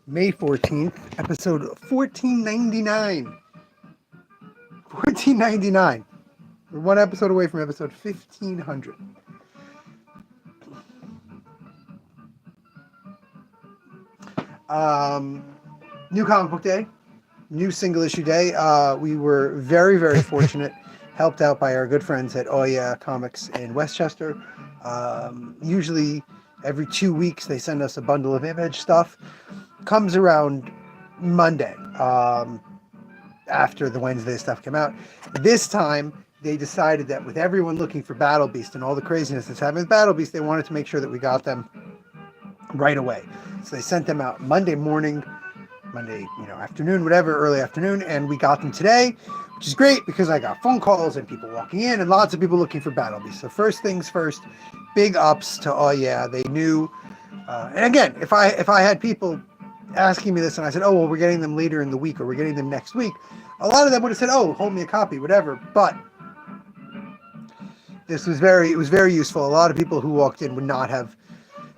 May 14th, episode 1499. 1499. We're one episode away from episode 1500. New comic book day, new single issue day. We were very, very fortunate, helped out by our good friends at Oya Comics in Westchester. Usually every 2 weeks they send us a bundle of Image stuff. Comes around Monday, after the Wednesday stuff came out. This time they decided that with everyone looking for Battle Beast and all the craziness that's happening with Battle Beast, they wanted to make sure that we got them right away. So they sent them out Monday morning, Monday, afternoon, whatever, early afternoon, and we got them today, which is great because I got phone calls and people walking in and lots of people looking for Battle Beast. So first things first, big ups to they knew. And again, if I had people asking me this and I said, oh, well, we're getting them later in the week or we're getting them next week, a lot of them would have said, oh, hold me a copy, whatever. But it was very useful. A lot of people who walked in would not have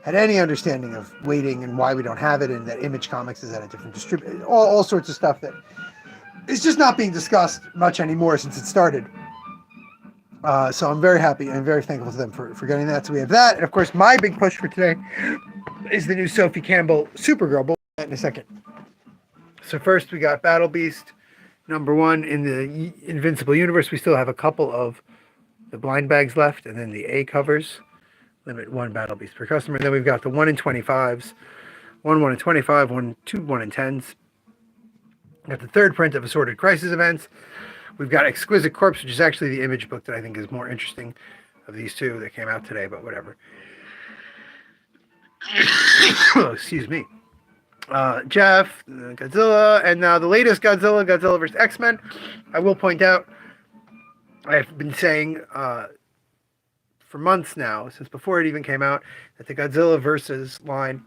had any understanding of waiting and why we don't have it, and that Image Comics is at a different distributor, all sorts of stuff that is just not being discussed much anymore since it started. So I'm very happy and very thankful to them for getting that. So we have that. And of course, my big push for today is the new Sophie Campbell Supergirl. We'll do that in a second. So first we got Battle Beast #1 in the Invincible universe. We still have a couple of the blind bags left, and then the A covers. Limit 1 Battle Beast per customer. And then we've got the 1 in 25s, 1 in 25, 2 1 in 10s. Got the third print of Assorted Crisis Events. We've got Exquisite Corpse, which is actually the Image book that I think is more interesting of these two that came out today, but whatever. Oh, excuse me. Jeff, Godzilla, and now the latest Godzilla vs. X-Men. I will point out, I've been saying for months now, since before it even came out, that the Godzilla Versus line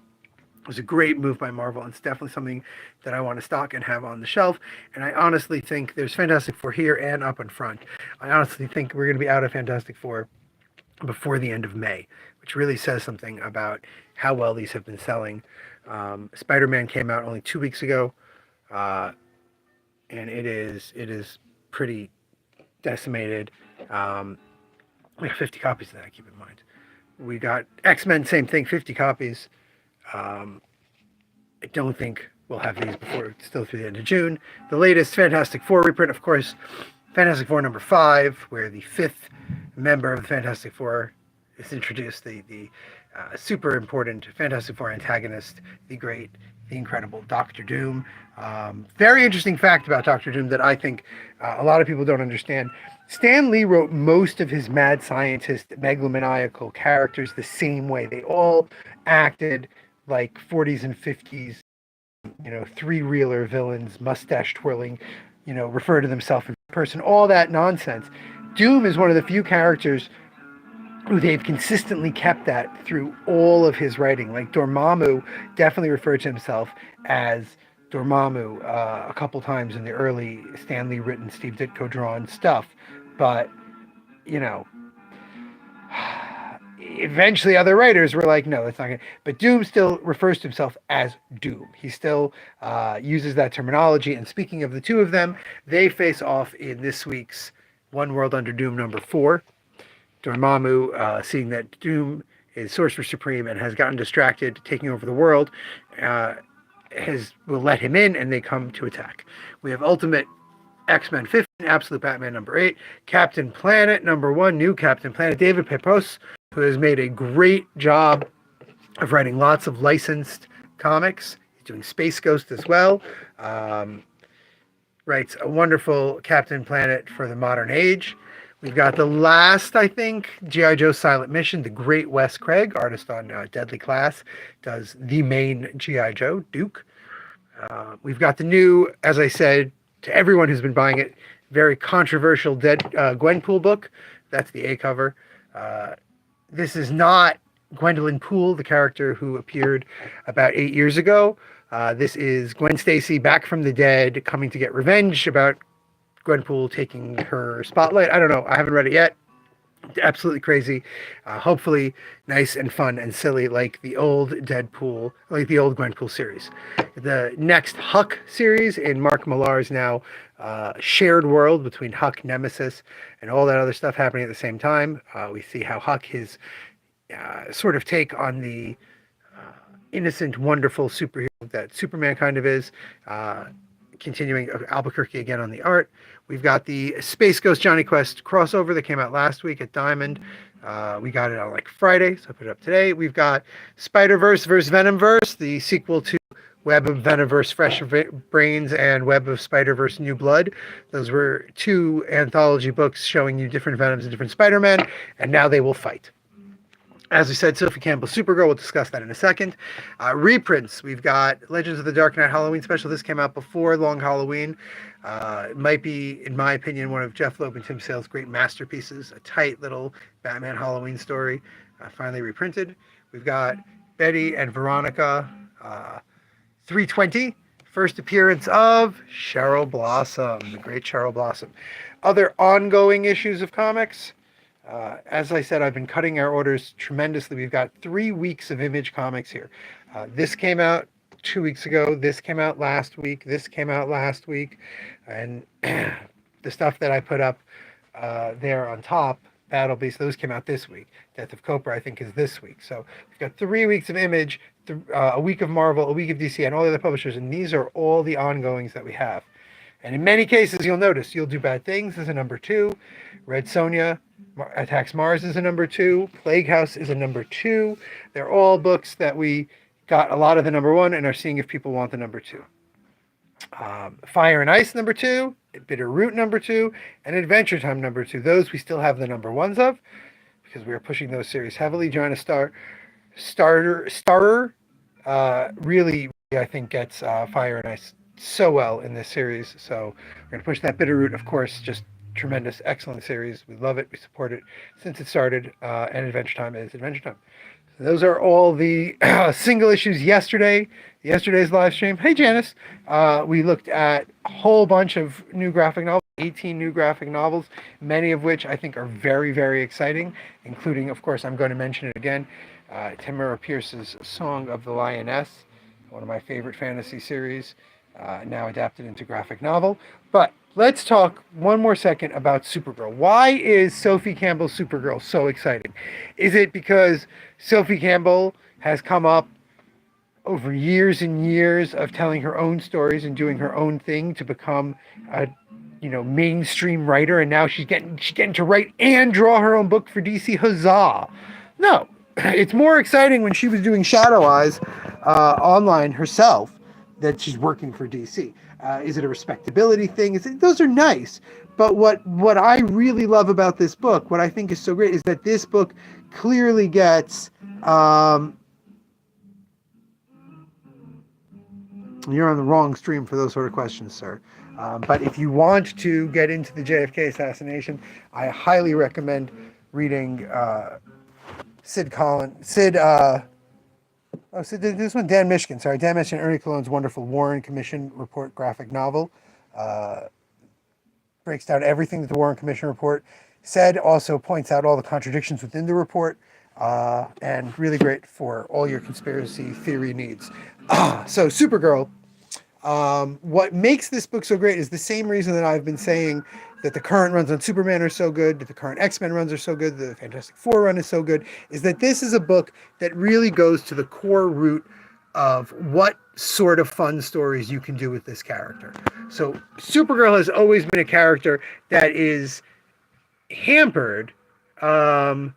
was a great move by Marvel, and it's definitely something that I want to stock and have on the shelf. And I honestly think there's Fantastic Four here and up in front. I honestly think we're going to be out of Fantastic Four before the end of May, which really says something about how well these have been selling. Spider-Man came out only 2 weeks ago, and it is pretty decimated. We have 50 copies of that, keep in mind. We got X-Men, same thing, 50 copies. I don't think we'll have these before, still through the end of June. The latest Fantastic Four reprint, of course, Fantastic Four #5, where the 5th member of the Fantastic Four is introduced, the super important Fantastic Four antagonist, the great, the incredible Doctor Doom. Very interesting fact about Doctor Doom that I think a lot of people don't understand. Stan Lee wrote most of his mad scientist, megalomaniacal characters the same way. They all acted like 40s and 50s, three-reeler villains, mustache twirling, refer to themselves in person, all that nonsense. Doom is one of the few characters who they've consistently kept that through all of his writing. Like Dormammu definitely referred to himself as Dormammu a couple times in the early Stan Lee written, Steve Ditko drawn stuff. But, eventually other writers were like, no, that's not going to. But Doom still refers to himself as Doom. He still uses that terminology. And speaking of the two of them, they face off in this week's One World Under Doom #4. Dormammu, seeing that Doom is Sorcerer Supreme and has gotten distracted, taking over the world, will let him in, and they come to attack. We have Ultimate X-Men 15, Absolute Batman #8, Captain Planet #1, new Captain Planet, David Pepose, who has made a great job of writing lots of licensed comics. He's doing Space Ghost as well. Writes a wonderful Captain Planet for the modern age. We've got the last, I think, G.I. Joe Silent Mission, the great Wes Craig, artist on Deadly Class, does the main G.I. Joe, Duke. We've got the new, as I said, to everyone who's been buying it, very controversial Gwenpool book. That's the A cover. This is not Gwendolyn Poole, the character who appeared about 8 years ago. This is Gwen Stacy back from the dead, coming to get revenge about Gwenpool taking her spotlight. I don't know. I haven't read it yet. Absolutely crazy. Hopefully nice and fun and silly like the old Deadpool, like the old Gwenpool series. The next Huck series in Mark Millar's now shared world between Huck, Nemesis, and all that other stuff happening at the same time. We see how Huck, his sort of take on the innocent, wonderful superhero that Superman kind of is. Continuing Albuquerque again on the art. We've got the Space Ghost Johnny Quest crossover that came out last week at Diamond. We got it on like Friday, so I put it up today. We've got Spider-Verse vs. Venomverse, the sequel to Web of Venomverse Fresh Brains and Web of Spider-Verse New Blood. Those were two anthology books showing you different Venoms and different Spider-Men, and now they will fight. As we said, Sophie Campbell's Supergirl. We'll discuss that in a second. Reprints. We've got Legends of the Dark Knight Halloween special. This came out before Long Halloween. It might be, in my opinion, one of Jeff Loeb and Tim Sale's great masterpieces. A tight little Batman Halloween story, finally reprinted. We've got Betty and Veronica, 320. First appearance of Cheryl Blossom, the great Cheryl Blossom. Other ongoing issues of comics. As I said, I've been cutting our orders tremendously. We've got 3 weeks of Image Comics here. This came out 2 weeks ago. This came out last week. This came out last week. And the stuff that I put up there on top, Battle Beast, those came out this week. Death of Cobra, I think, is this week. So we've got 3 weeks of Image, a week of Marvel, a week of DC, and all the other publishers. And these are all the ongoings that we have. And in many cases, you'll notice You'll Do Bad Things is a number 2. Red Sonja Attacks Mars is a number 2. Plague House is a number 2. They're all books that we got a lot of the number 1 and are seeing if people want the number 2. Fire and Ice number 2, Bitter Root number 2, and Adventure Time number 2. Those we still have the number 1s of because we are pushing those series heavily. Joanna Starrer really, I think, gets Fire and Ice so well in this series. So we're going to push that. Bitter Root, of course, just tremendous, excellent series. We love it. We support it since it started. And Adventure Time is Adventure Time. So those are all the single issues yesterday's live stream. Hey, Janice. We looked at a whole bunch of new graphic novels, 18 new graphic novels, many of which I think are very, very exciting, including, of course, I'm going to mention it again, Tamara Pierce's Song of the Lioness, one of my favorite fantasy series, now adapted into graphic novel. But let's talk one more second about Supergirl. Why is Sophie Campbell's Supergirl so exciting? Is it because Sophie Campbell has come up over years and years of telling her own stories and doing her own thing to become a mainstream writer, and now she's getting to write and draw her own book for DC? Huzzah! No, it's more exciting when she was doing Shadow Eyes online herself that she's working for DC. Is it a respectability thing? Those are nice. But what I really love about this book, what I think is so great, is that this book clearly gets... you're on the wrong stream for those sort of questions, sir. But if you want to get into the JFK assassination, I highly recommend reading Sid, this one, Dan Mishkin, Ernie Cologne's wonderful Warren Commission Report graphic novel. Breaks down everything that the Warren Commission report said, also points out all the contradictions within the report, and really great for all your conspiracy theory needs. So Supergirl, what makes this book so great is the same reason that I've been saying that the current runs on Superman are so good, that the current X-Men runs are so good, the Fantastic Four run is so good, is that this is a book that really goes to the core root of what sort of fun stories you can do with this character. So Supergirl has always been a character that is hampered by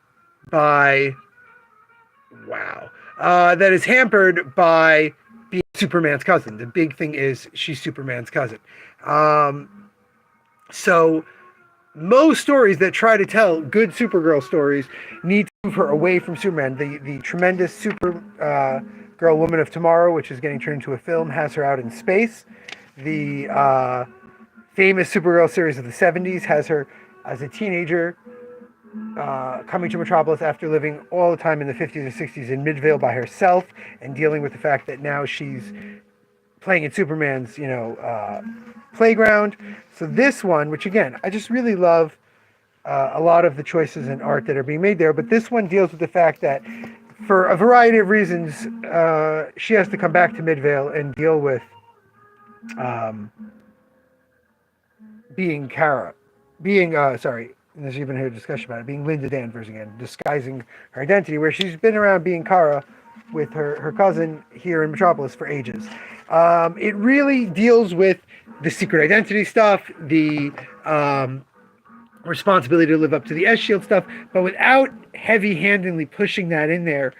being Superman's cousin. The big thing is she's Superman's cousin. So most stories that try to tell good Supergirl stories need to move her away from Superman. The tremendous Supergirl Woman of Tomorrow, which is getting turned into a film, has her out in space. The famous Supergirl series of the 70s has her as a teenager coming to Metropolis after living all the time in the 50s or 60s in Midvale by herself and dealing with the fact that now she's playing in Superman's, playground. So this one, which again, I just really love a lot of the choices in art that are being made there. But this one deals with the fact that, for a variety of reasons, she has to come back to Midvale and deal with um, being Kara, being there's even a discussion about it, being Linda Danvers again, disguising her identity, where she's been around being Kara with her cousin here in Metropolis for ages. It really deals with the secret identity stuff, the responsibility to live up to the S Shield stuff, but without heavy-handedly pushing that in there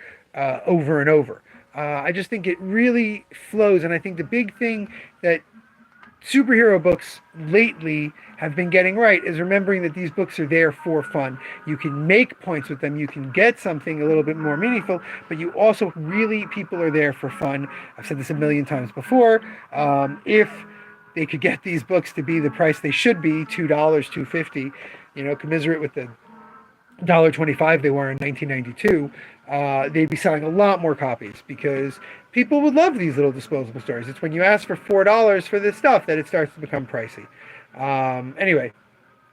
over and over. I just think it really flows, and I think the big thing that superhero books lately have been getting right is remembering that these books are there for fun. You can make points with them, you can get something a little bit more meaningful, but you also really, people are there for fun. I've said this a million times before. If they could get these books to be the price they should be, $2, $2.50, commiserate with the $1.25 they were in 1992, they'd be selling a lot more copies because people would love these little disposable stories. It's when you ask for $4 for this stuff that it starts to become pricey. Anyway,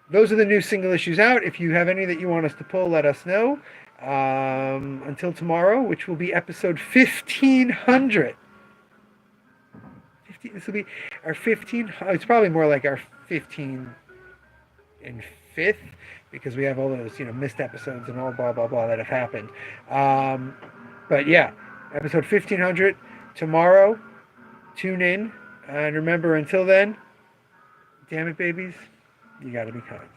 those are the new single issues out. If you have any that you want us to pull, let us know. Until tomorrow, which will be episode 1500. This will be our 15. It's probably more like our 15 and 5th, because we have all those missed episodes and all blah blah blah that have happened. But yeah, episode 1500 tomorrow. Tune in, and remember, until then, damn it, babies, you got to be kind.